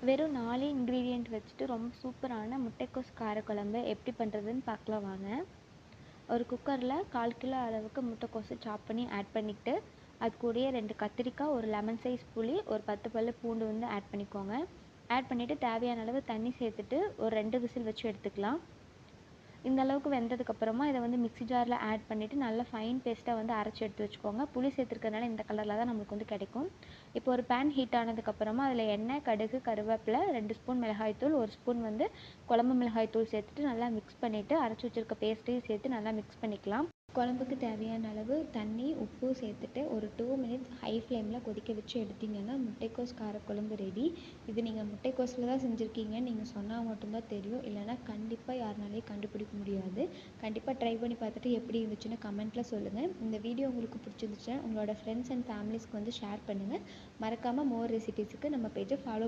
வெறும் 4 இன்க்ரீடியண்ட் வச்சுட்டு ரொம்ப சூப்பரான முட்டைக்கோஸ் காரக்குழம்பு எப்படி பண்ணுறதுன்னு பார்க்கலாம் வாங்க. ஒரு குக்கரில் 1/4 கிலோ அளவுக்கு முட்டைக்கோஸை சாப் பண்ணி ஆட் பண்ணிக்கிட்டு, அது கூடயே 2 கத்திரிக்காய், ஒரு லெமன் சைஸ் புளி, ஒரு 10 பல்லு பூண்டு வந்து ஆட் பண்ணிக்கோங்க. ஆட் பண்ணிவிட்டு தேவையான அளவு தண்ணி சேர்த்துட்டு ஒரு 2 விசில் வச்சு எடுத்துக்கலாம். இந்த அளவுக்கு வெந்ததுக்கப்புறமா இதை வந்து மிக்ஸி ஜாரில் ஆட் பண்ணிவிட்டு நல்லா ஃபைன் பேஸ்ட்டாக வந்து அரைச்சி எடுத்து வச்சுக்கோங்க. புளி சேர்த்துருக்கறனால இந்த கலரில் தான் நம்மளுக்கு வந்து கிடைக்கும். இப்போ ஒரு பேன் ஹீட் ஆனதுக்கப்புறமா அதில் எண்ணெய், கடுகு, கருவேப்பிலை, 2 ஸ்பூன் மிளகாய்த்தூள், 1 ஸ்பூன் வந்து குழம்பு மிளகாய்த்தூள் சேர்த்துட்டு நல்லா மிக்ஸ் பண்ணிவிட்டு அரைச்சி வச்சுருக்க பேஸ்ட்டையும் சேர்த்து நல்லா மிக்ஸ் பண்ணிக்கலாம். குழம்புக்கு தேவையான அளவு தண்ணி, உப்பு சேர்த்துட்டு ஒரு 2 மினிட்ஸ் ஹை ஃப்ளேமில் கொதிக்க வச்சு எடுத்திங்கன்னா முட்டைக்கோஸ் காரக்குழம்பு ரெடி. இது நீங்கள் முட்டைக்கோஸில் தான் செஞ்சுருக்கீங்கன்னு நீங்கள் சொன்னால் மட்டும்தான் தெரியும், இல்லைனா கண்டிப்பாக யாருனாலையும் கண்டுபிடிக்க முடியாது. கண்டிப்பாக ட்ரை பண்ணி பார்த்துட்டு எப்படி இருந்துச்சுன்னு கமெண்ட்டில் சொல்லுங்கள். இந்த வீடியோ உங்களுக்கு பிடிச்சிருந்துச்சுன்னா உங்களோட ஃப்ரெண்ட்ஸ் அண்ட் ஃபேமிலிஸ்க்கு வந்து ஷேர் பண்ணுங்கள். மறக்காமல் மோர் ரெசிபீஸுக்கு நம்ம பேஜை ஃபாலோ